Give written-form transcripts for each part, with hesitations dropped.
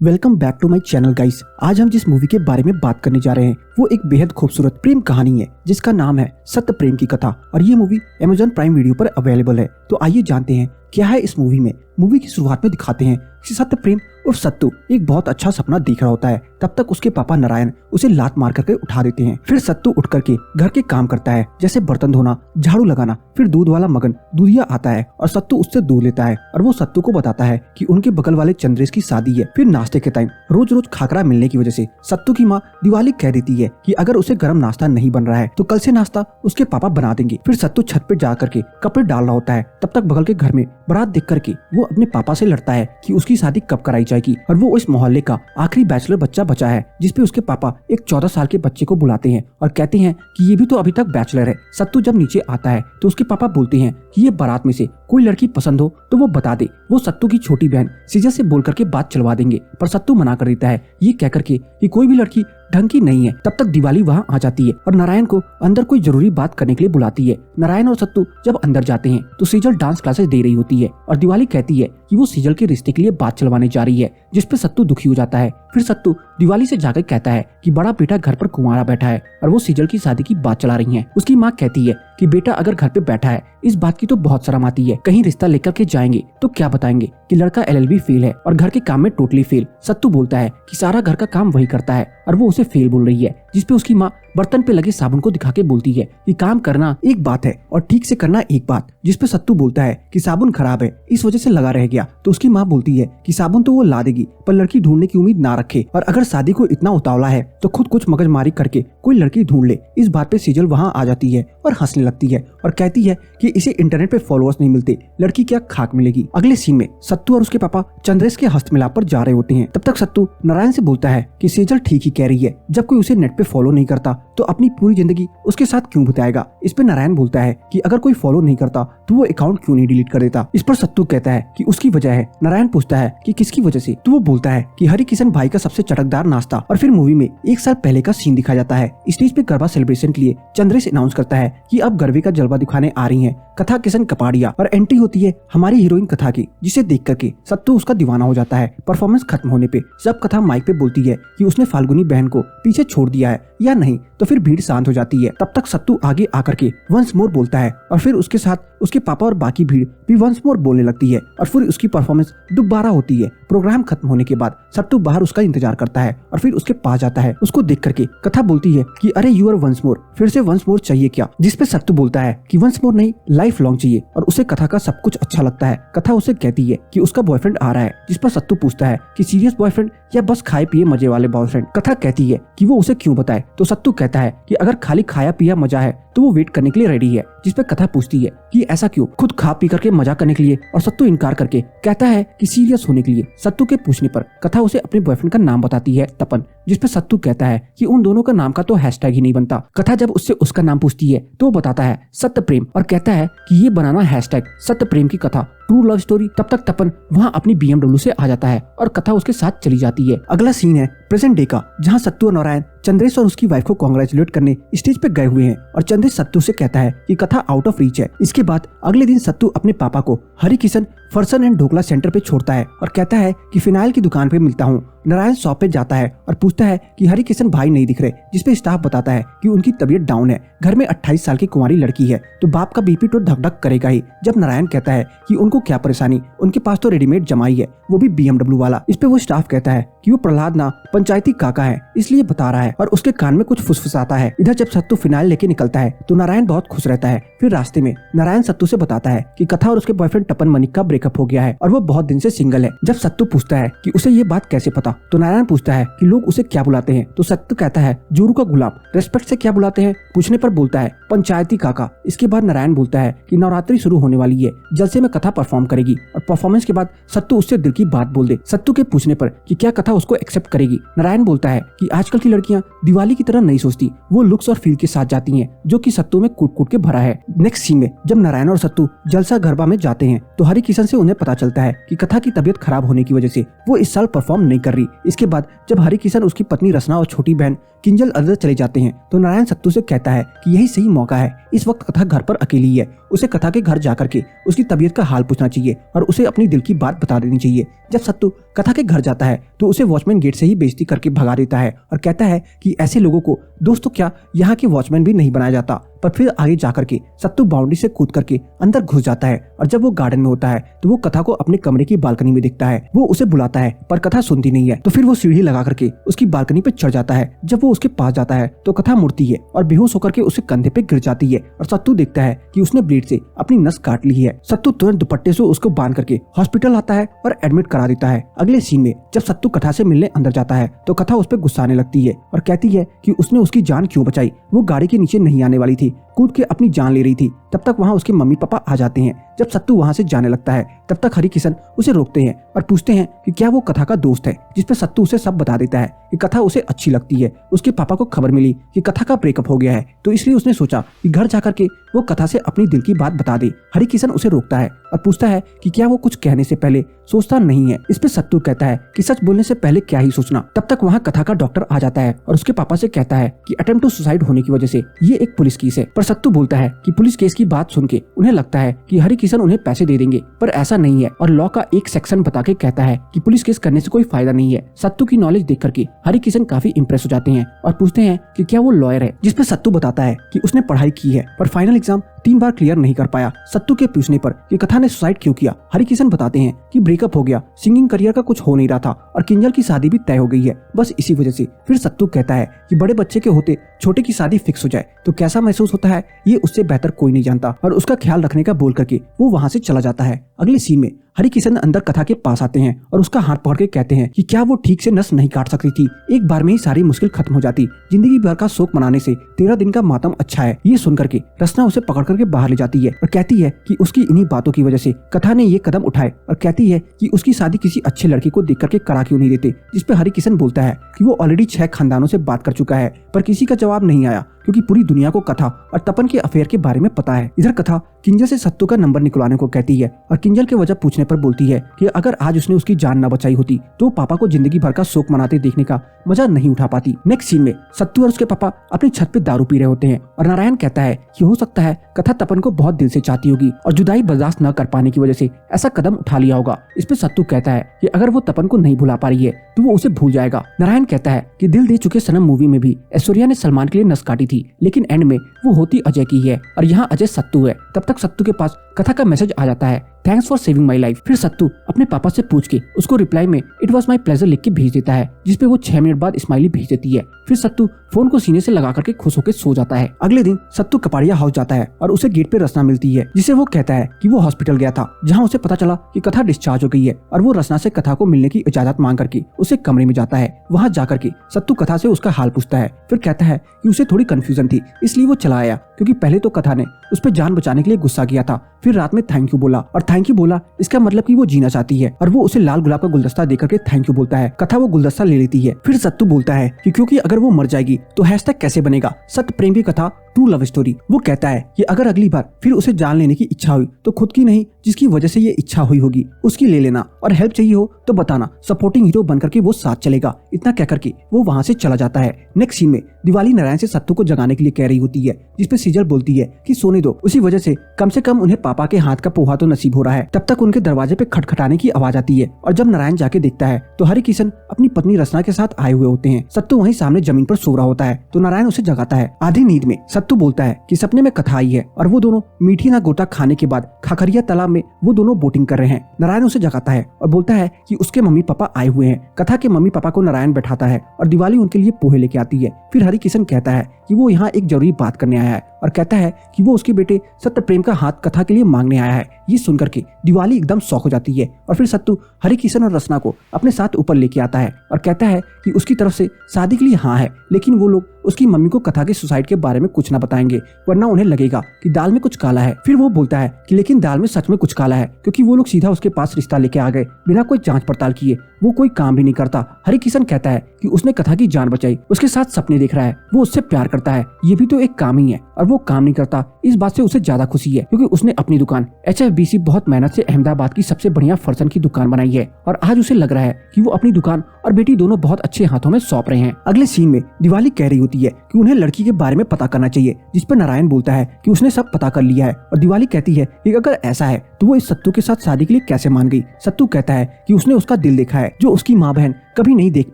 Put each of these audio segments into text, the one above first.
Welcome back to my channel guys. आज हम जिस मूवी के बारे में बात करने जा रहे हैं वो एक बेहद खूबसूरत प्रेम कहानी है जिसका नाम है सत्य प्रेम की कथा और ये मूवी Amazon प्राइम वीडियो पर अवेलेबल है। तो आइए जानते हैं क्या है इस मूवी में। मूवी की शुरुआत में दिखाते हैं कि सत्य प्रेम और सत्तू एक बहुत अच्छा सपना देख रहा होता है। तब तक उसके पापा नारायण उसे लात मार करके उठा देते हैं। फिर सत्तू उठ करके घर के काम करता है, जैसे बर्तन धोना, झाड़ू लगाना। फिर दूध वाला मगन दूधिया आता है और सत्तू उससे दूध लेता है और वो सत्तू को बताता है कि उनके बगल वाले चंद्रेश की शादी है। फिर नाश्ते के टाइम रोज रोज खाकरा मिलने की वजह से सत्तू की माँ दिवाली कह देती है कि अगर उसे गर्म नाश्ता नहीं बन रहा है तो कल से नाश्ता उसके पापा बना देंगे। फिर सत्तू छत पे जा करके कपड़े डाल रहा होता है, तब तक बगल के घर में बारात देख करके वो अपने पापा से लड़ता है कि उसकी शादी कब कराई जाएगी और वो इस मोहल्ले का आखिरी बैचलर बच्चा बचा है, जिसपे उसके पापा एक 14 साल के बच्चे को बुलाते हैं और कहते हैं कि ये भी तो अभी तक बैचलर है। सत्तू जब नीचे आता है तो उसके पापा बोलते हैं कि ये बारात में से कोई लड़की पसंद हो तो वो बता दे। वो सत्तू की छोटी बहन सीजर से बोल करके बात चलवा देंगे, पर सत्तू मना कर देता है ये कह करके कि कोई भी लड़की ढंग की नहीं है। तब तक दिवाली वहाँ आ जाती है और नारायण को अंदर कोई जरूरी बात करने के लिए बुलाती है। नारायण और सत्तू जब अंदर जाते हैं तो सीजल डांस क्लासेस दे रही होती है और दिवाली कहती है कि वो सीजल के रिश्ते के लिए बात चलवाने जा रही है, जिसपे सत्तू दुखी हो जाता है। फिर सत्तू दिवाली से जाकर कहता है कि बड़ा बेटा घर पर कुंवारा बैठा है और वो सीजल की शादी की बात चला रही है। उसकी माँ कहती है कि बेटा अगर घर पे बैठा है इस बात की तो बहुत शर्म आती है, कहीं रिश्ता लेकर के जाएंगे तो क्या बताएंगे कि लड़का LLB फेल है और घर के काम में टोटली फेल। सत्तू बोलता है कि सारा घर का काम वही करता है और वो उसे फेल बोल रही है, जिसपे उसकी माँ बर्तन पे लगे साबुन को दिखा के बोलती है कि काम करना एक बात है और ठीक से करना एक बात। जिसपे सत्तू बोलता है कि साबुन खराब है इस वजह से लगा रह गया। तो उसकी माँ बोलती है कि साबुन तो वो ला देगी पर लड़की ढूंढने की उम्मीद ना रखे, और अगर शादी को इतना उतावला है तो खुद कुछ मगजमारी करके कोई लड़की ढूंढ ले। इस बात पे सीजल वहाँ आ जाती है और हंसने लगती है और कहती है कि इसे इंटरनेट पे फॉलोअर्स नहीं मिलते, लड़की क्या खाक मिलेगी। अगले सीन में सत्तू और उसके पापा चंद्रेश के हस्तमिलाप पर जा रहे होते हैं। तब तक सत्तू नारायण से बोलता है कि सीजल ठीक ही कह रही है, जब कोई उसे नेट पे फॉलो नहीं करता तो अपनी पूरी जिंदगी उसके साथ क्यों बिताएगा। इस पे नारायण बोलता है कि अगर कोई फॉलो नहीं करता तो वो अकाउंट क्यों नहीं डिलीट कर देता। इस पर सत्तू कहता है कि उसकी वजह है। नारायण पूछता है कि किसकी वजह से, तो वो बोलता है कि हरि किशन भाई का सबसे चटकदार नाश्ता। और फिर मूवी में 1 साल पहले का सीन दिखाया जाता है। स्टेज पे गरबा सेलिब्रेशन के लिए चंद्रेश अनाउंस करता है कि अब गरबे का जलवा दिखाने आ रही है कथा किशन कपाड़िया, और एंट्री होती है हमारी हीरोइन कथा की, जिसे देख करके सत्तू उसका दीवाना हो जाता है। परफॉर्मेंस खत्म होने पे जब कथा माइक पे बोलती है कि उसने फाल्गुनी बहन को पीछे छोड़ दिया है या नहीं, तो फिर भीड़ शांत हो जाती है। तब तक सत्तू आगे आकर के वंस मोर बोलता है और फिर उसके साथ उसके पापा और बाकी भीड़ भी वंस मोर बोलने लगती है और फिर उसकी परफॉर्मेंस दोबारा होती है। प्रोग्राम खत्म होने के बाद सत्तू बाहर उसका इंतजार करता है और फिर उसके पास जाता है। उसको देख करके कथा बोलती है कि अरे यू आर वंस मोर, फिर से वंस मोर चाहिए क्या। जिसपे सत्तू बोलता है कि वंस मोर नहीं, लाइफ लॉन्ग चाहिए, और उसे कथा का सब कुछ अच्छा लगता है। कथा उसे कहती है कि उसका बॉयफ्रेंड आ रहा है, जिस पर सत्तू पूछता है कि सीरियस बॉयफ्रेंड या बस खाए पिए मजे वाले बॉयफ्रेंड। कथा कहती है कि वो उसे क्यों बताए, तो सत्तू कहता है कि अगर खाली खाया पिया मजा है तो वो वेट करने के लिए रेडी है। जिसपे कथा पूछती है कि ऐसा क्यों, खुद खा पी करके मजा करने के लिए, और सत्तू इनकार करके कहता है कि सीरियस होने के लिए। सत्तू के पूछने पर कथा उसे अपने बॉयफ्रेंड का नाम बताती है, तपन। जिसपे सत्तू कहता है कि उन दोनों का नाम का तो हैशटैग ही नहीं बनता। कथा जब उससे उसका नाम पूछती है तो वो बताता है सत्य प्रेम और कहता है कि ये बनाना हैशटैग सत्य प्रेम की कथा, ट्रू लव स्टोरी। तब तक तपन वहाँ अपनी BMW से आ जाता है और कथा उसके साथ चली जाती है। अगला सीन है प्रेजेंट डे का, जहाँ सत्तू और नारायण चंद्रेश और उसकी वाइफ को कांग्रेचुलेट करने स्टेज पे गए हुए हैं और चंद्रेश सत्तू से कहता है कि कथा आउट ऑफ रीच है। इसके बाद अगले दिन सत्तू अपने पापा को हरि किशन फरसन एंड ढोकला सेंटर पे छोड़ता है और कहता है कि फिनाइल की दुकान पे मिलता हूँ। नारायण शॉप पे जाता है और पूछता है कि हरि किशन भाई नहीं दिख रहे, जिसपे स्टाफ बताता है कि उनकी तबीयत डाउन है, घर में 28 साल की कुंवारी लड़की है तो बाप का BP तो धक धक करेगा ही। जब नारायण कहता है कि उनको क्या परेशानी, उनके पास तो रेडीमेड जमाई है, वो भी BMW वाला। इस पे वो स्टाफ कहता है कि वो प्रहलाद ना पंचायती काका है इसलिए बता रहा है, और उसके कान में कुछ फुसफुसाता है। इधर जब सत्तू फिनाइल लेके निकलता है तो नारायण बहुत खुश रहता है। फिर रास्ते में नारायण सत्तू से बताता है कि कथा और उसके बॉयफ्रेंड तपन मनिक का ब्रेकअप हो गया है और वो बहुत दिन से सिंगल है। जब सत्तू पूछता है कि उसे ये बात कैसे पता, तो नारायण पूछता है कि लोग उसे क्या बुलाते हैं, तो सत्तू कहता है जोरू का गुलाम। रेस्पेक्ट से क्या बुलाते हैं पूछने पर बोलता है पंचायती काका। इसके बाद नारायण बोलता है कि नवरात्रि शुरू होने वाली है, जलसे में कथा परफॉर्म करेगी, और परफॉर्मेंस के बाद सत्तू उससे दिल की बात बोल दे। सत्तू के पूछने पर कि क्या कथा उसको एक्सेप्ट करेगी, नारायण बोलता है कि आजकल की लड़कियां दिवाली की तरह नहीं सोचती, वो लुक्स और फील के साथ जाती हैं, जो कि सत्तू में कूट कूट के भरा है। नेक्स्ट सीन में जब नारायण और सत्तू जलसा गरबा में जाते हैं तो हरि किशन से उन्हें पता चलता है कि कथा की तबीयत खराब होने की वजह से वो इस साल परफॉर्म नहीं कर रही। इसके बाद जब हरि किशन, उसकी पत्नी रसना और छोटी बहन किंजल अदर चले जाते हैं तो नारायण सत्तू से कहता है कि यही सही मौका है, इस वक्त कथा घर पर अकेली है, उसे कथा के घर जाकर के उसकी तबीयत का हाल पूछना चाहिए और उसे अपनी दिल की बात बता देनी चाहिए। जब सत्तू कथा के घर जाता है तो उसे वॉचमैन गेट से ही बेइज्जती करके भगा देता है और कहता है कि ऐसे लोगों को दोस्तों क्या यहाँ के वॉचमैन भी नहीं बनाया जाता। पर फिर आगे जाकर के सत्तू बाउंड्री से कूद करके अंदर घुस जाता है और जब वो गार्डन में होता है तो वो कथा को अपने कमरे की बालकनी में दिखता है। वो उसे बुलाता है पर कथा सुनती नहीं है, तो फिर वो सीढ़ी लगा करके उसकी बालकनी पे चढ़ जाता है। जब वो उसके पास जाता है तो कथा मुड़ती है और बेहोश होकर के उसके कंधे पे गिर जाती है और सत्तू देखता है कि उसने ब्लेड से अपनी नस काट ली है। सत्तू तुरंत दुपट्टे से उसको बांध करके हॉस्पिटल आता है और एडमिट करा देता है। अगले सीन में जब सत्तू कथा से मिलने अंदर जाता है तो कथा उस पर गुस्साने लगती है और कहती है कि उसने उसकी जान क्यों बचाई, वो गाड़ी के नीचे नहीं आने वाली थी, कूद के अपनी जान ले रही थी। तब तक वहाँ उसके मम्मी पापा आ जाते हैं। जब सत्तू वहाँ से जाने लगता है तब तक हरि किशन उसे रोकते हैं और पूछते हैं कि क्या वो कथा का दोस्त है, जिसपे सत्तू उसे सब बता देता है कि कथा उसे अच्छी लगती है। उसके पापा को खबर मिली कि कथा का ब्रेकअप हो गया है, तो इसलिए उसने सोचा कि घर जाकर के वो कथा से अपनी दिल की बात बता दे। हरि किशन उसे रोकता है और पूछता है कि क्या वो कुछ कहने से पहले सोचता नहीं है। इस पे सत्तू कहता है कि सच बोलने से पहले क्या ही सोचना। तब तक वहाँ कथा का डॉक्टर आ जाता है और उसके पापा से कहता है कि अटेम्प्ट टू सुसाइड होने की वजह से ये एक पुलिस केस है। पर सत्तू बोलता है कि पुलिस केस की बात सुन के उन्हें लगता है कि हरि किशन उन्हें पैसे दे देंगे, पर ऐसा नहीं है और लॉ का एक सेक्शन बता के कहता है कि पुलिस केस करने से कोई फायदा नहीं है। सत्तू की नॉलेज देख करके हरि किशन काफी इंप्रेस हो जाते हैं और पूछते हैं कि क्या वो लॉयर है, जिसपे सत्तू बताता है कि उसने पढ़ाई की है पर फाइनल एग्जाम 3 बार क्लियर नहीं कर पाया। सत्तू के पूछने पर कि कथा ने सुसाइड क्यों किया, हरि किशन बताते हैं कि ब्रेकअप हो गया, सिंगिंग करियर का कुछ हो नहीं रहा था और किंजल की शादी भी तय हो गई है, बस इसी वजह से। फिर सत्तू कहता है कि बड़े बच्चे के होते छोटे की शादी फिक्स हो जाए तो कैसा महसूस होता है ये उससे बेहतर कोई नहीं जानता, और उसका ख्याल रखने का बोल करके वो वहाँ से चला जाता है। अगले सीन में हरि किशन अंदर कथा के पास आते हैं और उसका हाथ पकड़ के कहते हैं कि क्या वो ठीक से नस नहीं काट सकती थी, एक बार में ही सारी मुश्किल खत्म हो जाती, जिंदगी भर का शोक मनाने से 13 दिन का मातम अच्छा है। ये सुन करके रसना उसे पकड़ करके बाहर ले जाती है और कहती है कि उसकी इन्हीं बातों की वजह से कथा ने ये कदम उठाए, और कहती है कि उसकी शादी किसी अच्छे लड़के को देख करके करा क्यों नहीं देते। जिसपे हरि किशन बोलता है कि वो ऑलरेडी 6 खानदानों से बात कर चुका है पर किसी का जवाब नहीं आया, क्योंकि पूरी दुनिया को कथा और तपन के अफेयर के बारे में पता है। इधर कथा किंजल से सत्तू का नंबर निकलवाने को कहती है और किंजल की वजह पूछने पर बोलती है कि अगर आज उसने उसकी जान न बचाई होती तो पापा को जिंदगी भर का शोक मनाते देखने का मजा नहीं उठा पाती। नेक्स्ट सीन में सत्तू और उसके पापा अपनी छत पे दारू पी रहे होते हैं और नारायण कहता है कि हो सकता है कथा तपन को बहुत दिल से चाहती होगी और जुदाई बर्दाश्त न कर पाने की वजह से ऐसा कदम उठा लिया होगा। इस पे सत्तू कहता है कि अगर वो तपन को नहीं भुला पा रही है तो वो उसे भूल जाएगा। नारायण कहता है कि दिल दे चुके सनम मूवी में भी ऐश्वर्या ने सलमान के लिए नस काटी थी, लेकिन एंड में वो होती अजय की है और यहाँ अजय सत्तू है। तब तक सत्तू के पास कथा का मैसेज आ जाता है, thanks for saving my life. फिर सत्तू अपने पापा से पूछ के उसको रिप्लाई में इट वॉज माई प्लेजर लिख के भेज देता है, जिसपे वो 6 मिनट बाद स्माइली भेज देती है। फिर सत्तू फोन को सीने से लगा करके खुश होकर सो जाता है। अगले दिन सत्तू कपाड़िया हाउस जाता है और उसे गेट पे रसना मिलती है, जिसे वो कहता है कि वो हॉस्पिटल गया था, जहाँ उसे पता चला कि कथा डिस्चार्ज हो गई है, और वो रसना से कथा को मिलने की इजाजत मांग करके उसे कमरे में जाता है। वहाँ जाकर के सत्तू कथा से उसका हाल पूछता है, फिर कहता है कि उसे थोड़ी कंफ्यूजन थी इसलिए वो चला आया, क्योंकि पहले तो कथा ने उस पर जान बचाने के लिए गुस्सा किया था, फिर रात में थैंक यू बोला, और थैंक यू बोला इसका मतलब कि वो जीना चाहती है, और वो उसे लाल गुलाब का गुलदस्ता देकर के थैंक यू बोलता है। कथा वो गुलदस्ता ले लेती है। फिर सत्तू बोलता है कि क्योंकि अगर वो मर जाएगी तो हैशटैग कैसे बनेगा, सत्य प्रेम की कथा ट्रू लव स्टोरी। वो कहता है कि अगर अगली बार फिर उसे जान लेने की इच्छा हुई तो खुद की नहीं, जिसकी वजह से ये इच्छा हुई होगी उसकी ले लेना, और हेल्प चाहिए हो तो बताना, सपोर्टिंग हीरो बनकर के वो साथ चलेगा। इतना कह करके वो वहाँ से चला जाता है। नेक्स्ट सीन में दिवाली नारायण से सत्तू को जगाने के लिए कह रही होती है, जिसपे सीजल बोलती है कि सोने दो, उसी वजह से कम उन्हें पापा के हाथ का पोहा तो नसीब हो रहा है। तब तक उनके दरवाजे पे खटखटाने की आवाज आती है, और जब नारायण जाके देखता है तो हरि किशन अपनी पत्नी रसना के साथ आए हुए होते हैं। सत्तू वहीं सामने जमीन पर सो रहा होता है, तो नारायण उसे जगाता है। आधी नींद में सत्तू बोलता है कि सपने में कथा आई है और वो दोनों मीठी ना गोटा खाने के बाद खाखरिया तालाब में वो दोनों बोटिंग कर रहे हैं। नारायण उसे जगाता है और बोलता है कि उसके मम्मी पापा आए हुए हैं। कथा के मम्मी पापा को नारायण बैठाता है और दिवाली उनके लिए पोहे लेके आती है। फिर हरि किशन कहता है कि वो यहाँ एक जरूरी बात करने आया है, और कहता है कि वो उसके बेटे सत्य प्रेम का हाथ कथा के लिए मांगने आया है। ये सुनकर के दिवाली एकदम शॉक हो जाती है, और फिर सत्तू हरि किशन और रसना को अपने साथ ऊपर लेके आता है और कहता है कि उसकी तरफ से शादी के लिए हाँ है, लेकिन वो लोग उसकी मम्मी को कथा के सुसाइड के बारे में कुछ न बताएंगे, वरना उन्हें लगेगा कि दाल में कुछ काला है। फिर वो बोलता है कि लेकिन दाल में सच में कुछ काला है, क्योंकि वो लोग सीधा उसके पास रिश्ता लेके आ गए बिना कोई जांच पड़ताल किए। वो कोई काम भी नहीं करता। हरि किशन कहता है कि उसने कथा की जान बचाई, उसके साथ सपने देख रहा है, वो उससे प्यार करता है, ये भी तो एक काम ही है, और वो काम नहीं करता। इस बात से उसे ज्यादा खुशी है क्योंकि उसने अपनी दुकान HFBC बहुत मेहनत से अहमदाबाद की सबसे बढ़िया फरसन की दुकान बनाई है, और आज उसे लग रहा है कि वो अपनी दुकान और बेटी दोनों बहुत अच्छे हाथों में सौंप रहे हैं। अगले सीन में दिवाली कह रही होती है कि उन्हें लड़की के बारे में पता करना चाहिए, जिस पर नारायण बोलता है कि उसने सब पता कर लिया है, और दिवाली कहती है कि अगर ऐसा है तो वो इस सत्तू के साथ शादी के लिए कैसे मान गई। सत्तू कहता है कि उसने उसका दिल देखा है जो उसकी माँ बहन कभी नहीं देख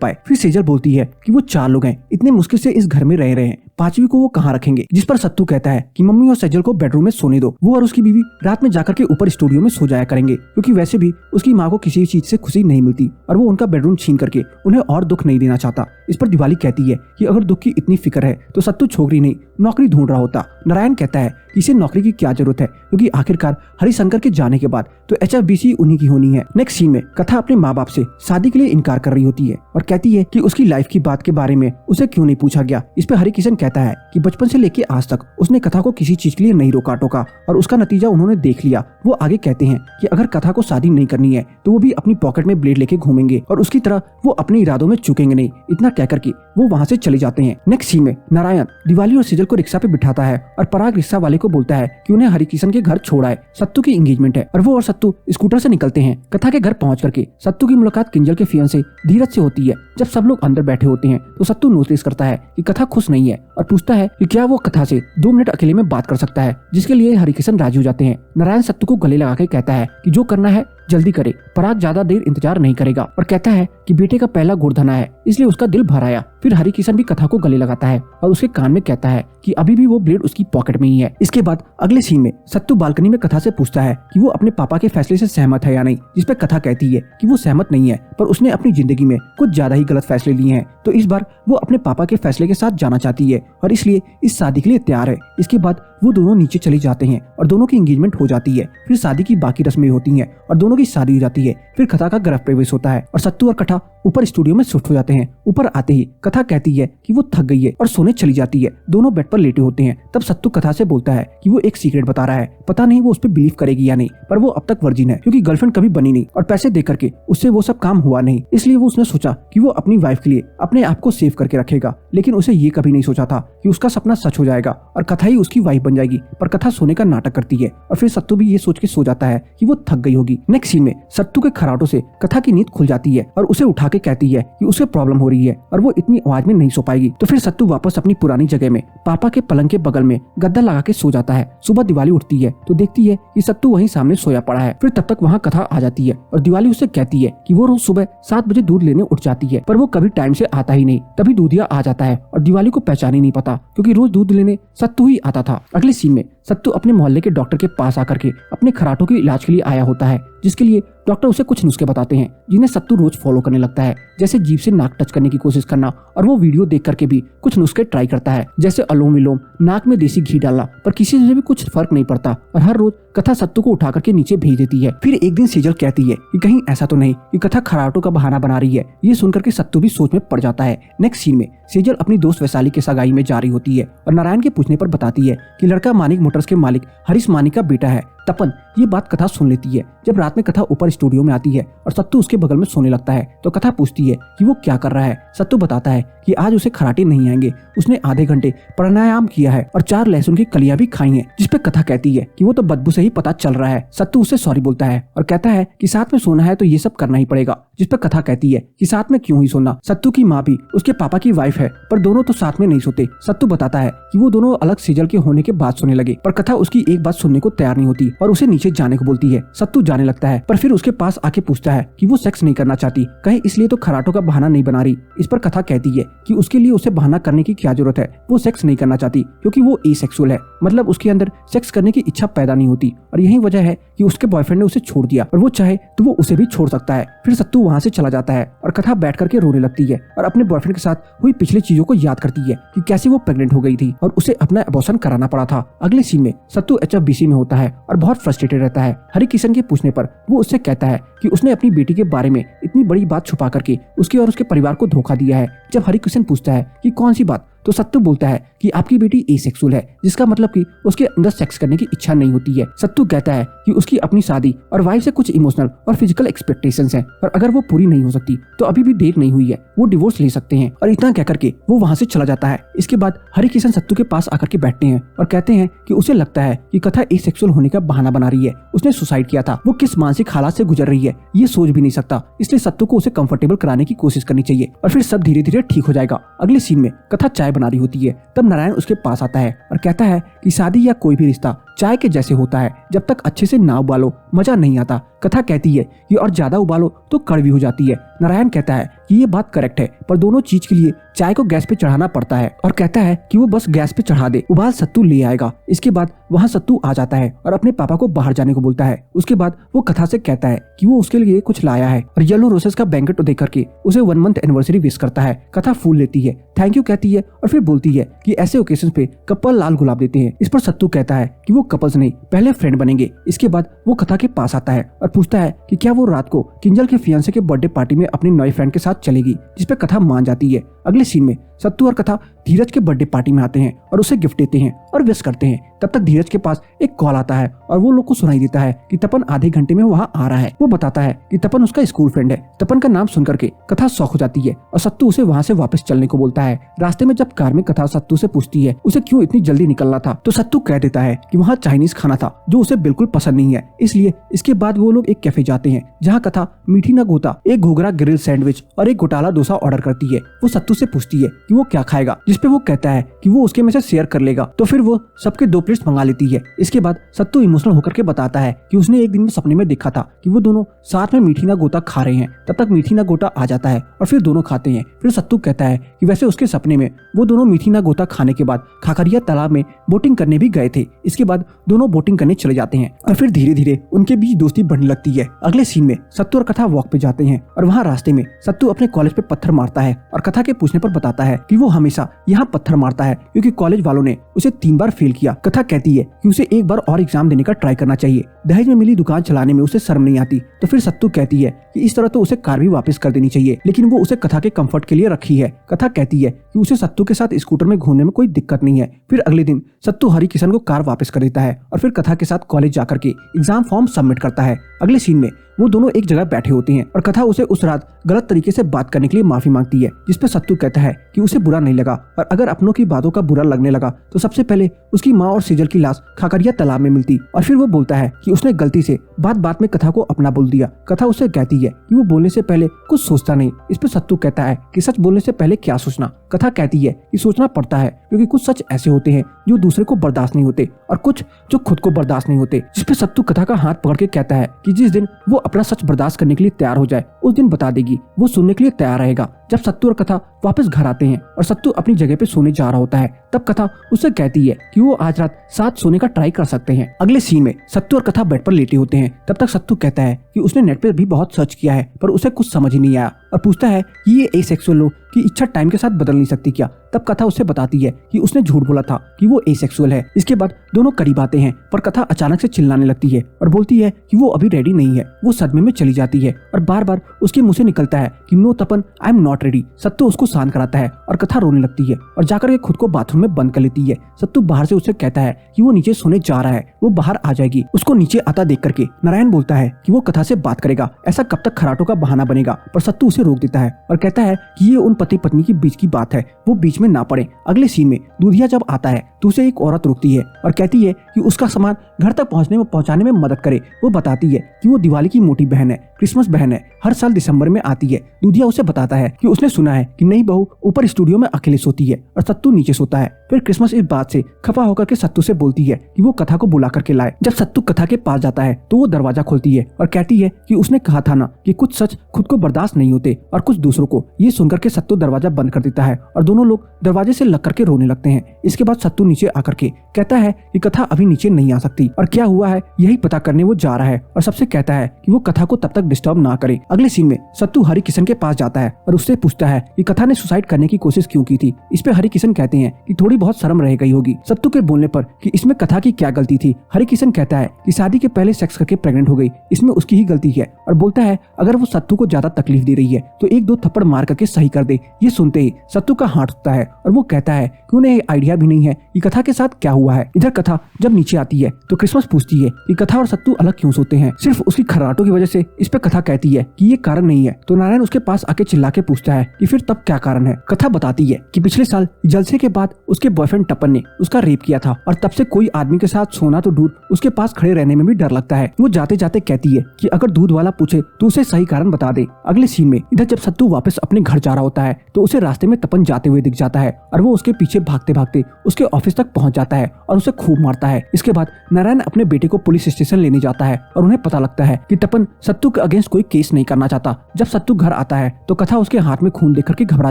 पाए। फिर सेजल बोलती है कि वो 4 लोग हैं, इतने मुश्किल से इस घर में रह रहे हैं, 5वीं को वो कहाँ रखेंगे। जिस पर सत्तू कहता है कि मम्मी और सेजल को बेडरूम में सोने दो, वो और उसकी बीवी रात में जाकर के ऊपर स्टूडियो में सो जाया करेंगे, क्योंकि वैसे भी उसकी माँ को किसी चीज से खुशी नहीं मिलती और वो उनका बेडरूम छीन करके उन्हें और दुख नहीं देना चाहता। इस पर दिवाली कहती है कि अगर दुख की इतनी फिक्र है तो सत्तू छोकरी नहीं नौकरी ढूंढ रहा होता। नारायण कहता है कि इसे नौकरी की क्या जरूरत है, क्योंकि आखिरकार हरिशंकर के जाने के बाद तो HFBC उन्हीं की होनी है। नेक्स्ट सीन में कथा अपने माँ बाप से शादी के लिए इनकार कर रही होती है और कहती है कि उसकी लाइफ की बात के बारे में उसे क्यों नहीं पूछा गया। इस पे हरि किशन कहता है कि बचपन से लेके आज तक उसने कथा को किसी चीज के लिए नहीं रोका टोका और उसका नतीजा उन्होंने देख लिया। वो आगे कहते हैं कि अगर कथा को शादी नहीं करनी है तो वो भी अपनी पॉकेट में ब्लेड लेके घूमेंगे और उसकी तरह वो अपने इरादों में चूकेंगे नहीं। इतना कहकर के वो वहाँ से चले जाते हैं। नेक्स्ट सीन में नारायण दिवाली और सेजल को रिक्शा पे बिठाता है और पराग रिक्शा वाले को बोलता है कि उन्हें हरि किशन के घर छोड़ा है, सत्तू की एंगेजमेंट है, और वो और सत्तू स्कूटर से निकलते हैं। कथा के घर पहुंच करके सत्तू की मुलाकात किंजल के फियांसे धीरज से होती है। जब सब लोग अंदर बैठे होते हैं तो सत्तू नोटिस करता है कि कथा खुश नहीं है और पूछता है कि क्या वो कथा से 2 मिनट अकेले में बात कर सकता है, जिसके लिए हरि किशन राजी हो जाते हैं। नारायण सत्तू को गले लगा के कहता है कि जो करना है जल्दी करे, पराग ज्यादा देर इंतजार नहीं करेगा और कहता है कि बेटे का पहला गुड़धना है इसलिए उसका दिल भर आया। फिर हरि किशन भी कथा को गले लगाता है और उसके कान में कहता है कि अभी भी वो ब्लेड उसकी पॉकेट में ही है। इसके बाद अगले सीन में सत्तू बालकनी में कथा से पूछता है कि वो अपने पापा के फैसले से सहमत है या नहीं, जिस पे कथा कहती है कि वो सहमत नहीं है, पर उसने अपनी जिंदगी में कुछ ज्यादा ही गलत फैसले लिए हैं, तो इस बार वो अपने पापा के फैसले के साथ जाना चाहती है और इसलिए इस शादी के लिए तैयार है। इसके बाद वो दोनों नीचे चले जाते हैं और दोनों की एंगेजमेंट हो जाती है। फिर शादी की बाकी रस्में होती हैं और दोनों की शादी हो जाती है। फिर कथा का गृह प्रवेश होता है और सत्तू और कथा ऊपर स्टूडियो में शिफ्ट हो जाते हैं। ऊपर आते ही कथा कहती है कि वो थक गई है और सोने चली जाती है। दोनों बेड पर लेटे होते हैं। तब सत्तू कथा से बोलता है कि वो एक सीक्रेट बता रहा है, पता नहीं वो उस पर बिलीव करेगी या नहीं, पर वो अब तक वर्जिन है क्योंकि गर्लफ्रेंड कभी बनी नहीं और पैसे दे करके उससे वो सब काम हुआ नहीं। इसलिए वो उसने सोचा कि वो अपनी वाइफ के लिए अपने आप को सेव करके रखेगा, लेकिन उसे ये कभी नहीं सोचा था कि उसका सपना सच हो जाएगा और कथा ही उसकी वाइफ बन जाएगी। पर कथा सोने का नाटक करती है और फिर सत्तू भी ये सोच के सो जाता है कि वो थक गई होगी। नेक्स्ट सीन में सत्तू के खराटों से कथा की नींद खुल जाती है और उसे उठा के कहती है कि उसे प्रॉब्लम हो रही है और वो इतनी आवाज में नहीं सो पाएगी। तो फिर सत्तू वापस अपनी पुरानी जगह में पापा के पलंग के बगल में गद्दा लगा के सो जाता है। सुबह दिवाली उठती है तो देखती है कि सत्तू वहीं सामने सोया पड़ा है। फिर तब तक वहाँ कथा आ जाती है और दिवाली उसे कहती है कि वो रोज सुबह 7 बजे दूध लेने उठ जाती है, पर वो कभी टाइम से आता ही नहीं। तभी दूधिया आ जाता है और दिवाली को पहचान ही नहीं पाता क्योंकि रोज दूध लेने सत्तू ही आता था। अगले सीन में सत्तू अपने मोहल्ले के डॉक्टर के पास आकर के अपने खराटों के इलाज के लिए आया होता है, जिसके लिए डॉक्टर उसे कुछ नुस्खे बताते हैं जिन्हें सत्तू रोज फॉलो करने लगता है, जैसे जीभ से नाक टच करने की कोशिश करना, और वो वीडियो देख करके भी कुछ नुस्खे ट्राई करता है, जैसे अनुलोम विलोम, नाक में देसी घी डालना, पर किसी से भी कुछ फर्क नहीं पड़ता और हर रोज कथा सत्तू को उठा करके नीचे भेज देती है। फिर एक दिन सेजल कहती है कि कहीं ऐसा तो नहीं कि कथा खराटों का बहाना बना रही है। ये सुनकर के सत्तू भी सोच में पड़ जाता है। नेक्स्ट सीन में सेजल अपनी दोस्त वैशाली के सगाई में जा रही होती है और नारायण के पूछने पर बताती है कि लड़का मानिक मोटर्स के मालिक हरीश मानिक का बेटा है। तपन ये बात कथा सुन लेती है। जब रात में कथा ऊपर स्टूडियो में आती है और सत्तू उसके बगल में सोने लगता है तो कथा पूछती है कि वो क्या कर रहा है। सत्तू बताता है कि आज उसे खराटे नहीं आएंगे, उसने आधे घंटे प्राणायाम किया है और 4 लहसुन की कलियां भी खाई हैं, जिस पे कथा कहती है कि वो तो बदबू से ही पता चल रहा है। सत्तू उसे सॉरी बोलता है और कहता है कि साथ में सोना है तो ये सब करना ही पड़ेगा, जिस पे कथा कहती है कि साथ में क्यों ही सोना, सत्तू की माँ भी उसके पापा की वाइफ है, पर दोनों तो साथ में नहीं सोते। सत्तू बताता है कि वो दोनों अलग सेजल के होने के बाद सोने लगे, पर कथा उसकी एक बात सुनने को तैयार नहीं होती और उसे नीचे जाने को बोलती है। सत्तू जाने लगता है पर फिर उसके पास आके पूछता है कि वो सेक्स नहीं करना चाहती, कहीं इसलिए तो खराटों का बहाना नहीं बना रही। इस पर कथा कहती है कि उसके लिए उसे बहाना करने की क्या जरूरत है, वो सेक्स नहीं करना चाहती क्योंकि वो एसेक्सुअल है, मतलब उसके अंदर सेक्स करने की इच्छा पैदा नहीं होती और यही वजह है कि उसके बॉयफ्रेंड ने उसे छोड़ दिया और वो चाहे तो वो उसे भी छोड़ सकता है। फिर सत्तू वहाँ से चला जाता है और कथा बैठ करके रोने लगती है और अपने बॉयफ्रेंड के साथ हुई पिछली चीजों को याद करती है कि कैसे वो प्रेग्नेंट हो गई थी और उसे अपना अबॉर्शन कराना पड़ा था। अगले सीन में सत्तू HFBC में होता है और बहुत फ्रस्ट्रेटेड रहता है। हरि किशन के पूछने पर वो उससे कहता है कि उसने अपनी बेटी के बारे में इतनी बड़ी बात छुपा करके उसके और उसके परिवार को धोखा दिया है। जब हरि किशन पूछता है कि कौन सी बात, तो सत्तू बोलता है कि आपकी बेटी एसेक्सुअल है, जिसका मतलब कि उसके अंदर सेक्स करने की इच्छा नहीं होती है। सत्तू कहता है कि उसकी अपनी शादी और वाइफ से कुछ इमोशनल और फिजिकल एक्सपेक्टेशंस हैं, और अगर वो पूरी नहीं हो सकती तो अभी भी देर नहीं हुई है, वो डिवोर्स ले सकते हैं। और इतना कह करके वो वहाँ से चला जाता है। इसके बाद हरि किशन सत्तू के पास आकर के बैठते हैं और कहते हैं कि उसे लगता है कि कथा एसेक्सुअल होने का बहाना बना रही है। उसने सुसाइड किया था, वो किस मानसिक हालात से गुजर रही है ये सोच भी नहीं सकता, इसलिए सत्तू को उसे कंफर्टेबल कराने की कोशिश करनी चाहिए और फिर सब धीरे धीरे ठीक हो जाएगा। अगले सीन में कथा चाय बना रही होती है, तब नारायण उसके पास आता है और कहता है कि शादी या कोई भी रिश्ता चाय के जैसे होता है, जब तक अच्छे से ना उबालो मजा नहीं आता। कथा कहती है कि और ज्यादा उबालो तो कड़वी हो जाती है। नारायण कहता है कि ये बात करेक्ट है, पर दोनों चीज के लिए चाय को गैस पे चढ़ाना पड़ता है, और कहता है कि वो बस गैस पे चढ़ा दे, उबाल सत्तू ले आएगा। इसके बाद वहाँ सत्तू आ जाता है और अपने पापा को बाहर जाने को बोलता है। उसके बाद वो कथा से कहता है कि वो उसके लिए कुछ लाया है और येलो रोसेस का बैंकेट देख करके उसे 1 मंथ एनिवर्सरी विश करता है। कथा फूल लेती है, थैंक यू कहती है और फिर बोलती है कि ऐसे ओकेजन पे कपल लाल गुलाब देते हैं। इस पर सत्तू कहता है कि वो कपल्स नहीं, पहले फ्रेंड बनेंगे। इसके बाद वो कथा के पास आता है और पूछता है कि क्या वो रात को किंजल के फियांसे के बर्थडे पार्टी में अपने नए फ्रेंड के साथ चलेगी, जिसपे कथा मान जाती है। अगले सीन में सत्तू और कथा धीरज के बर्थडे पार्टी में आते हैं और उसे गिफ्ट देते हैं और विश करते हैं। तब तक धीरज के पास एक कॉल आता है और वो लोग को सुनाई देता है कि तपन आधे घंटे में वहाँ आ रहा है। वो बताता है कि तपन उसका स्कूल फ्रेंड है। तपन का नाम सुनकर के कथा शॉक हो जाती है और सत्तू उसे वहाँ से वापस चलने को बोलता है। रास्ते में जब कार में कथा सत्तू से पूछती है उसे क्यों इतनी जल्दी निकलना था, तो सत्तू कह देता है कि वहाँ चाइनीज खाना था जो उसे बिल्कुल पसंद नहीं है, इसलिए इसके बाद वो लोग एक कैफे जाते हैं जहाँ कथा मीठी ना गोता एक घोघरा ग्रिल सैंडविच और एक घोटाला डोसा ऑर्डर करती है। वो सत्तू से पूछती है कि वो क्या खाएगा, जिसपे वो कहता है कि वो उसके में से शेयर कर लेगा, तो फिर वो सबके 2 प्लेट्स मंगा लेती है। इसके बाद सत्तू इमोशनल होकर के बताता है कि उसने एक दिन में सपने में देखा था कि वो दोनों साथ में मीठी ना गोता खा रहे हैं। तब तक मीठी ना गोता आ जाता है और फिर दोनों खाते हैं। फिर सत्तू कहता है कि वैसे उसके सपने में वो दोनों मीठी ना गोता खाने के बाद खाकरिया तालाब में बोटिंग करने भी गए थे। इसके बाद दोनों बोटिंग करने चले जाते हैं और फिर धीरे धीरे उनके बीच दोस्ती बढ़ने लगती है। अगले सीन में सत्तू और कथा वॉक पे जाते हैं और वहाँ रास्ते में सत्तू अपने कॉलेज पे पत्थर मारता है और कथा के पूछने पर बताता है कि वो हमेशा यहाँ पत्थर मारता है क्योंकि कॉलेज वालों ने उसे 3 बार फेल किया। कथा कहती है कि उसे एक बार और एग्जाम देने का ट्राई करना चाहिए, दहेज में मिली दुकान चलाने में उसे शर्म नहीं आती। तो फिर सत्तू कहती है कि इस तरह तो उसे कार भी वापस कर देनी चाहिए, लेकिन वो उसे कथा के कंफर्ट के लिए रखी है। कथा कहती है कि उसे सत्तू के साथ स्कूटर में घूमने में कोई दिक्कत नहीं है। फिर अगले दिन सत्तू हरि किशन को कार वापस कर देता है और फिर कथा के साथ कॉलेज जाकर के एग्जाम फॉर्म सबमिट करता है। अगले सीन में वो दोनों एक जगह बैठे होते हैं और कथा उसे उस रात गलत तरीके से बात करने के लिए माफी मांगती है, जिसपे सत्तू कहता है कि उसे बुरा नहीं लगा, और अगर अपनों की बातों का बुरा लगने लगा तो सबसे पहले उसकी माँ और सेजल की लाश खाकरिया तालाब में मिलती। और फिर वो बोलता है कि उसने गलती से बात में कथा को अपना बोल दिया। कथा उसे कहती है कि वो बोलने से पहले कुछ सोचता नहीं। इस पे सत्तू कहता है कि सच बोलने से पहले क्या सोचना। कथा कहती है कि सोचना पड़ता है क्योंकि कुछ सच ऐसे होते हैं जो दूसरे को बर्दाश्त नहीं होते और कुछ जो खुद को बर्दाश्त नहीं होते। जिसपे सत्तू कथा का हाथ पकड़ के कहता है कि जिस दिन वो अपना सच बर्दाश्त करने के लिए तैयार हो जाए उस दिन बता देगी, वो सुनने के लिए तैयार रहेगा। जब सत्तू और कथा वापस घर आते हैं और सत्तू अपनी जगह पे सोने जा रहा होता है, तब कथा उससे कहती है कि वो आज रात साथ सोने का ट्राई कर सकते हैं। अगले सीन में सत्तू और कथा बेड पर लेटे होते हैं। तब तक सत्तू कहता है कि उसने नेट पे भी बहुत सर्च किया है पर उसे कुछ समझ ही नहीं आया और पूछता है कि ये एसेक्सुअल लोग की इच्छा टाइम के साथ बदल नहीं सकती क्या। तब कथा उससे बताती है कि उसने झूठ बोला था कि वो एसेक्सुअल है। इसके बाद दोनों करीब आते हैं पर कथा अचानक से चिल्लाने लगती है और बोलती है कि वो अभी रेडी नहीं है। वो सदमे में चली जाती है और बार बार उसके मुंह से निकलता है कि no Tapan, I am not ready. Sattu उसको शांत कराता है और कथा रोने लगती है और जाकर के खुद को बाथरूम में बंद कर लेती है। सत्तू बाहर से उसे कहता है कि वो नीचे सोने जा रहा है, वो बाहर आ जाएगी। उसको नीचे आता देख करके नारायण बोलता है कि वो कथा से बात करेगा, ऐसा कब तक खराटों का बहाना बनेगा। पर सत्तू उसे रोक देता है और कहता है कि ये उन पति पत्नी के बीच की बात है, वो बीच में ना पड़े। अगले सीन में दूधिया जब आता है तो उसे एक औरत रोकती है और कहती है कि उसका सामान घर तक पहुंचाने में मदद करे। वो बताती है कि वो दिवाली की मोटी बहन है, क्रिसमस बहन है, हर साल दिसंबर में आती है। दूधिया उसे बताता है कि उसने सुना है कि नई बहू ऊपर स्टूडियो में अकेले सोती है और सत्तू नीचे सोता है। फिर क्रिसमस इस बात से खफा होकर के सत्तू से बोलती है कि वो कथा को बुला करके लाए। जब सत्तू कथा के पास जाता है तो वो दरवाजा खोलती है और कहती है कि उसने कहा था ना कि कुछ सच खुद को बर्दाश्त नहीं होते और कुछ दूसरों को। ये सुनकर के सत्तू दरवाजा बंद कर देता है और दोनों लोग दरवाजे से लग करके रोने लगते हैं। इसके बाद सत्तू नीचे आकर के कहता है कि कथा अभी नीचे नहीं आ सकती और क्या हुआ है यही पता करने वो जा रहा है और सबसे कहता है कि वो कथा को तब तक डिस्टर्ब ना करे। अगले सीन में सत्तू हरि किशन के पास जाता है और उससे पूछता है कि कथा ने सुसाइड करने की कोशिश क्यों की थी। इस पे हरि किशन कहते हैं कि थोड़ी बहुत शर्म रह गई होगी। सत्तू के बोलने पर कि इसमें कथा की क्या गलती थी, हरि किशन कहता है कि शादी के पहले सेक्स करके प्रेग्नेंट हो गई, इसमें उसकी ही गलती है, और बोलता है अगर वो सत्तू को ज्यादा तकलीफ दे रही है तो एक दो थप्पड़ मार करके सही कर दे। ये सुनते ही सत्तू का हाथ उठता है और वो कहता है कि उन्हें आइडिया भी नहीं है कि कथा के साथ क्या हुआ है। इधर कथा जब नीचे आती है तो क्रिसमस पूछती है कि कथा और सत्तू अलग क्यों सोते हैं, सिर्फ उसकी खर्राटों की वजह से। इस पे कथा कहती है कि ये कारण नहीं है, तो नारायण उसके पास आके चिल्ला के पूछता है कि फिर तब क्या कारण है। कथा बताती है कि पिछले साल जलसे के बाद उसके बॉयफ्रेंड तपन ने उसका रेप किया था और तब से कोई आदमी के साथ सोना तो दूर, उसके पास खड़े रहने में भी डर लगता है। वो जाते जाते कहती है कि अगर दूध वाला पूछे तो उसे सही कारण बता दे। अगले सीन में इधर जब सत्तू वापस अपने घर जा रहा होता है तो उसे रास्ते में तपन जाते हुए दिख जाता है और वो उसके पीछे भागते भागते उसके ऑफिस तक पहुंच जाता है और उसे खूब मारता है। इसके बाद नारायण अपने बेटे को पुलिस स्टेशन लेने जाता है और उन्हें पता लगता है कि तपन सत्तू के अगेंस्ट कोई केस नहीं करना चाहता। जब सत्तू घर आता है तो कथा उसके हाथ में खून देख करके घबरा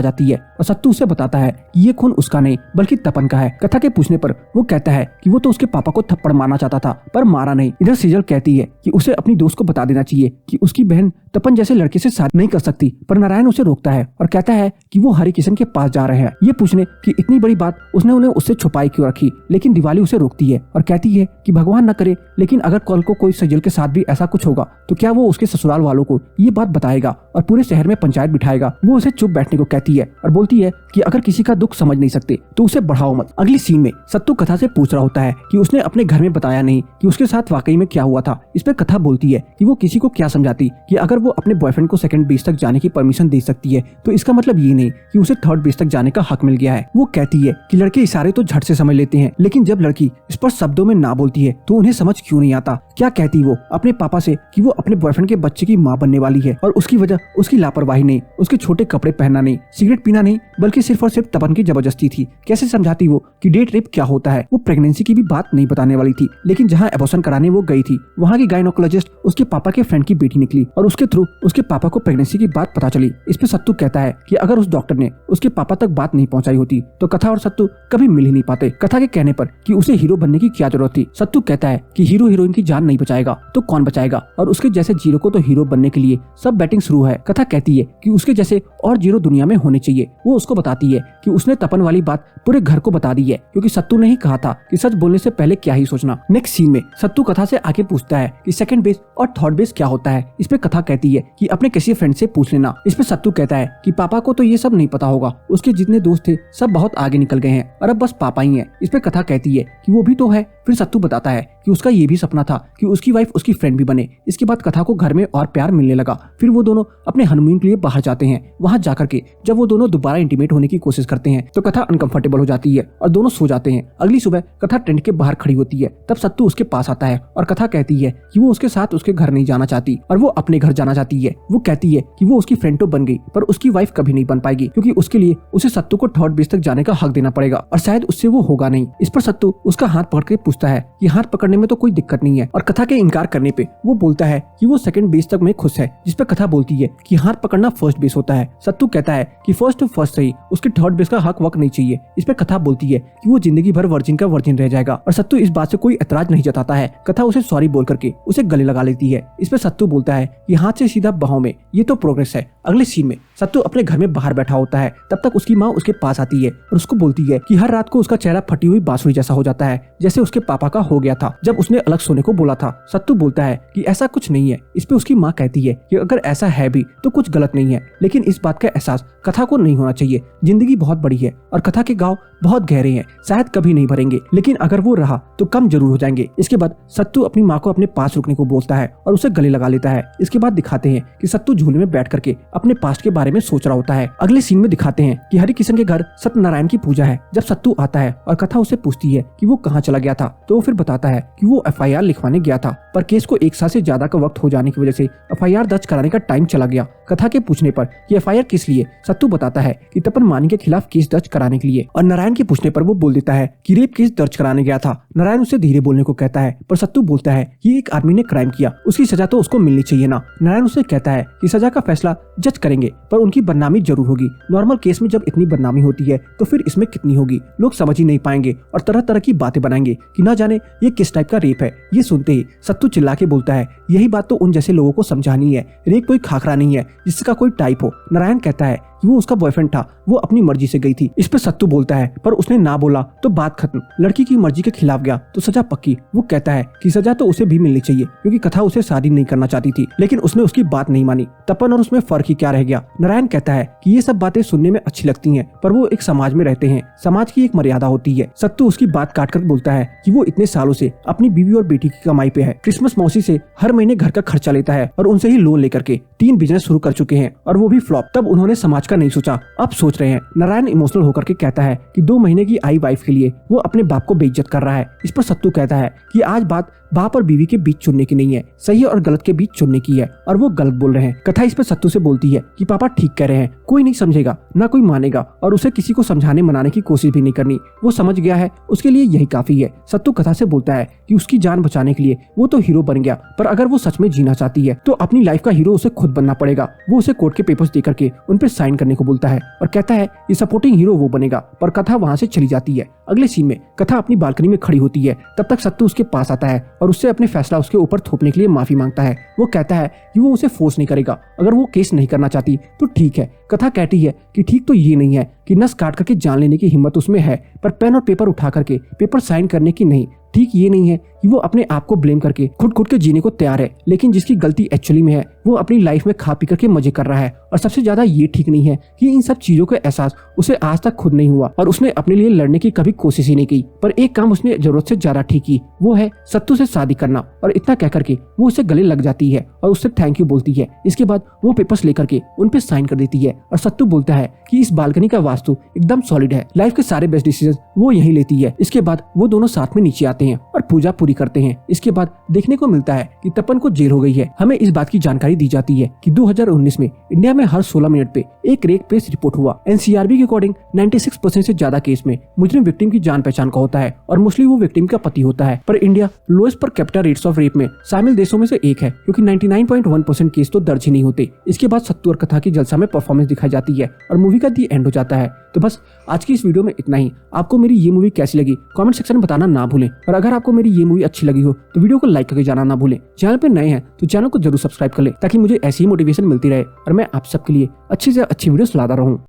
जाती है और सत्तू उसे बताता है कि ये खून उसका नहीं बल्कि तपन का है। कथा के पूछने पर वो कहता है कि वो तो उसके पापा को थप्पड़ मारना चाहता था पर मारा नहीं। इधर सीजल कहती है कि उसे अपनी दोस्त को बता देना चाहिए कि उसकी बहन तपन जैसे लड़के से शादी नहीं कर सकती, पर नारायण उसे रोकता है और कहता है कि वो हरि किशन के पास जा रहे हैं। ये पूछने कि इतनी बड़ी बात उसने उन्हें उससे छुपाई क्यों रखी, लेकिन दिवाली उसे रोकती है और कहती है कि भगवान न करे लेकिन अगर कल को कोई सजल के साथ भी ऐसा कुछ होगा तो क्या वो उसके ससुराल वालों को ये बात बताएगा और पूरे शहर में पंचायत बिठाएगा। वो उसे चुप बैठने को कहती है और बोलती है कि अगर किसी का दुख समझ नहीं सकते तो उसे बढ़ाओ मत। अगली सीन में सत्तू कथा से पूछ रहा होता है कि उसने अपने घर में बताया नहीं कि उसके साथ वाकई में क्या हुआ था। इस पे कथा बोलती है कि वो किसी को क्या समझाती कि अगर वो अपने बॉयफ्रेंड को सेकंड बेस तक जाने की परमिशन दे सकती है तो इसका मतलब ये नहीं कि उसे थर्ड बेस तक जाने का हक मिल गया है। वो कहती है कि लड़के इशारे तो झट से समझ लेते हैं, लेकिन जब लड़की स्पष्ट शब्दों में ना बोलती है तो उन्हें समझ क्यों नहीं आता। क्या कहती वो अपने पापा से कि वो अपने बॉयफ्रेंड के बच्चे की माँ बनने वाली है और उसकी वजह उसकी लापरवाही नहीं, उसके छोटे कपड़े पहनना नहीं, सिगरेट पीना नहीं, बल्कि सिर्फ और सिर्फ तपन की जबरदस्ती थी। कैसे समझाती वो कि डेट रेप क्या होता है। वो प्रेगनेंसी की भी बात नहीं बताने वाली थी, लेकिन जहाँ एबॉर्शन कराने वो गई थी वहाँ की गायनोकोलॉजिस्ट उसके पापा के फ्रेंड की बेटी निकली और उसके थ्रू उसके पापा को प्रेगनेंसी की बात पता चली। इस पे सत्तू कहता है कि अगर उस डॉक्टर ने उसके पापा तक बात नहीं पहुंचाई होती तो कथा और सत्तू कभी मिल ही नहीं पाते। कथा के कहने पर कि उसे हीरो बनने की क्या जरूरत थी। सत्तू कहता है कि हीरो हीरोइन की जान नहीं बचाएगा तो कौन बचाएगा, और उसके जैसे जीरो को तो हीरो बनने के लिए सब बैटिंग शुरू है। कथा कहती है कि उसके जैसे और जीरो दुनिया में होने चाहिए। वो उसको बताती है कि उसने तपन वाली बात पूरे घर को बता दी है क्योंकि सत्तू ने ही कहा था कि सच बोलने से पहले क्या ही सोचना। नेक्स्ट सीन में सत्तू कथा से आके पूछता है कि सेकंड बेस और थर्ड बेस क्या होता है। इस पे कथा कहती है कि अपने किसी फ्रेंड से पूछ लेना। इस पे सत्तू कहता है कि पापा को तो ये सब नहीं पता होगा, उसके जितने दोस्त थे सब बहुत आगे निकल गए हैं और अब बस पापा ही हैं। इस पे कथा कहती है कि वो भी तो है। फिर सत्तू बताता है कि उसका ये भी सपना था कि उसकी वाइफ उसकी फ्रेंड भी बने। इसके बाद कथा को घर में और प्यार मिलने लगा। फिर वो दोनों अपने हनीमून के लिए बाहर जाते हैं। वहाँ जाकर के जब वो दोनों दोबारा इंटीमेट होने की कोशिश करते हैं तो कथा अनकंफर्टेबल हो जाती है और दोनों सो जाते हैं। अगली सुबह कथा टेंट के बाहर खड़ी होती है, तब सत्तू उसके पास आता है और कथा कहती है कि वो उसके साथ उसके घर नहीं जाना चाहती और वो अपने घर जाना चाहती है। वो कहती है कि वो उसकी फ्रेंड तो बन गई पर उसकी वाइफ कभी नहीं बन पाएगी क्योंकि उसके लिए उसे सत्तू को थर्ड बेस तक जाने का हक देना पड़ेगा और शायद उससे वो होगा नहीं। इस पर सत्तू उसका हाथ पकड़ के पूछता है कि हाथ पकड़ने में तो कोई दिक्कत नहीं है, और कथा के इनकार करने पे वो बोलता है कि वो सेकंड बेस तक में खुश है। जिस पे कथा बोलती है कि हाथ पकड़ना फर्स्ट बेस होता है। सत्तू कहता है कि फर्स्ट सही, उसके थर्ड बेस का हक वक्त नहीं चाहिए। इस पे कथा बोलती है कि वो जिंदगी भर वर्जिन का वर्जिन रह जाएगा और सत्तू इस बात से कोई एतराज नहीं जताता है। कथा उसे सॉरी बोल करके उसे गले लगा लेती है। इस पे सत्तू बोलता है कि हाथ से सीधा बाहों में, ये तो प्रोग्रेस है। अगले सीन में सत्तू अपने घर में बाहर बैठा होता है, तब तक उसकी माँ उसके पास आती है और उसको बोलती है कि हर रात को उसका चेहरा फटी हुई बांसुरी जैसा हो जाता है जैसे उसके पापा का हो गया था जब उसने अलग सोने को बोला था। सत्तू बोलता है कि ऐसा कुछ नहीं है। इस पे उसकी माँ कहती है कि अगर ऐसा है भी तो कुछ गलत नहीं है, लेकिन इस बात का एहसास कथा को नहीं होना चाहिए। जिंदगी बहुत बड़ी है और कथा के गाँव बहुत गहरे हैं, शायद कभी नहीं भरेंगे, लेकिन अगर वो रहा तो कम जरूर हो जाएंगे। इसके बाद सत्तू अपनी माँ को अपने पास रुकने को बोलता है और उसे गले लगा लेता है। इसके बाद दिखाते हैं कि सत्तू झूले में बैठ करके अपने पास्ट के बारे में सोच रहा होता है। अगले सीन में दिखाते हैं कि हरि किशन के घर सत्यनारायण की पूजा है। जब सत्तू आता है और कथा उसे पूछती है कि वो कहाँ चला गया था तो वो फिर बताता है कि वो FIR लिखवाने गया था, पर केस को 1 साल से ज्यादा का वक्त हो जाने की वजह से FIR दर्ज कराने का टाइम चला गया। कथा के पूछने पर कि FIR किस लिए, सत्तू बताता है कि तपन मानी के खिलाफ केस दर्ज कराने के लिए, और नारायण के पूछने पर वो बोल देता है कि रेप केस दर्ज कराने गया था। नारायण उसे धीरे बोलने को कहता है पर सत्तू बोलता है कि एक आदमी ने क्राइम किया, उसकी सजा तो उसको मिलनी चाहिए ना। नारायण उसे कहता है कि सजा का फैसला जज करेंगे पर उनकी बदनामी जरूर होगी। नॉर्मल केस में जब इतनी बदनामी होती है तो फिर इसमें कितनी होगी, लोग समझ ही नहीं पाएंगे और तरह तरह की बातें बनाएंगे कि ना जाने ये किस टाइप का रेप है। ये सुनते ही सत्तू चिल्ला के बोलता है यही बात तो उन जैसे लोगों को समझानी है, रेप कोई खाखरा नहीं है जिसका कोई टाइप हो। नारायण कहता है कि वो उसका बॉयफ्रेंड था, वो अपनी मर्जी से गई थी। इस पे सत्तू बोलता है पर उसने ना बोला तो बात खत्म। लड़की की मर्जी के खिलाफ गया तो सजा पक्की। वो कहता है कि सजा तो उसे भी मिलनी चाहिए क्योंकि कथा उसे शादी नहीं करना चाहती थी, लेकिन उसने उसकी बात नहीं मानी। तपन और उसमें फर्क ही क्या रह गया। नारायण कहता है कि ये सब बातें सुनने में अच्छी लगती हैं, पर वो एक समाज में रहते हैं, समाज की एक मर्यादा होती है। सत्तू उसकी बात काट कर बोलता है कि वो इतने सालों से अपनी बीवी और बेटी की कमाई पे है। क्रिसमस मौसी से हर महीने घर का खर्चा लेता है और उनसे ही लोन लेकर के 3 बिजनेस शुरू कर चुके हैं और वो भी फ्लॉप। तब उन्होंने समाज का नहीं सोचा, अब सोच रहे हैं। नारायण इमोशनल होकर के कहता है कि 2 महीने की आई वाइफ के लिए वो अपने बाप को बेइज्जत कर रहा है। इस पर सत्तू कहता है कि आज बात बाप और बीवी के बीच चुनने की नहीं है, सही और गलत के बीच चुनने की है और वो गलत बोल रहे हैं। कथा इस पर सत्तू से बोलती है कि पापा ठीक कह रहे हैं, कोई नहीं समझेगा, ना कोई मानेगा और उसे किसी को समझाने मनाने की कोशिश भी नहीं करनी। वो समझ गया है, उसके लिए यही काफी है। सत्तू कथा से बोलता है कि उसकी जान बचाने के लिए वो तो हीरो बन गया, पर अगर वो सच में जीना चाहती है तो अपनी लाइफ का हीरो उसे खुद बनना पड़ेगा। वो उसे कोर्ट के पेपर्स देकर के उन पर साइन करने को बोलता है और कहता है कि सपोर्टिंग हीरो वो बनेगा, पर कथा वहाँ से चली जाती है। अगले सीन में कथा अपनी बालकनी में खड़ी होती है, तब तक सत्तू उसके पास आता है और उससे अपने फैसला उसके ऊपर थोपने के लिए माफी मांगता है। वो कहता है कि वो उसे फोर्स नहीं करेगा, अगर वो केस नहीं करना चाहती तो ठीक है। कथा कहती है कि ठीक तो ये नहीं है कि नस काट करके जान लेने की हिम्मत उसमें है, पर पेन और पेपर उठा करके पेपर साइन करने की नहीं। ठीक ये नहीं है कि वो अपने आप को ब्लेम करके खुद के जीने को तैयार है, लेकिन जिसकी गलती एक्चुअली में है वो अपनी लाइफ में खा पी करके मजे कर रहा है। और सबसे ज्यादा ये ठीक नहीं है कि इन सब चीजों का एहसास उसे आज तक खुद नहीं हुआ और उसने अपने लिए लड़ने की कभी कोशिश ही नहीं की। पर एक काम उसने जरूरत से ज्यादा ठीक की, वो है सत्तू से शादी करना। और इतना कह करके वो उसे गले लग जाती है और उससे थैंक यू बोलती है। इसके बाद वो पेपर्स लेकर के उन पे साइन कर देती है और सत्तू बोलता है कि इस बालकनी का वास्तु एकदम सॉलिड है, लाइफ के सारे बेस्ट डिसीजन वो यही लेती है। इसके बाद वो दोनों साथ में नीचे आते हैं और पूजा पूरी करते हैं। इसके बाद देखने को मिलता है कि तपन को जेल हो गई है। हमें इस बात की जानकारी दी जाती है कि 2019 में इंडिया में हर 16 मिनट पे एक रेप केस रिपोर्ट हुआ। एनसीआरबी के अकॉर्डिंग 96% से ज्यादा केस में मुजरिम विक्टिम की जान पहचान का होता है और मोस्टली वो विक्टिम का पति होता है। पर India lowest per capita rates of rape में शामिल देशों में से एक है, क्योंकि 99.1% केस तो दर्ज ही नहीं होते। इसके बाद सत्तू और कथा की जलसा में परफॉर्मेंस दिखाई जाती है और मूवी का दी एंड हो जाता है। तो बस आज की इस वीडियो में इतना ही। आपको मेरी ये मूवी कैसी लगी कमेंट सेक्शन में बताना ना भूलें, और अगर आपको मेरी ये मूवी अच्छी लगी हो तो वीडियो को लाइक करके जाना ना भूलें। चैनल पर नए हैं तो चैनल को जरूर सब्सक्राइब कर लें ताकि मुझे ऐसी ही मोटिवेशन मिलती रहे और मैं आप सबके लिए अच्छी से अच्छी वीडियोस लाता रहूं।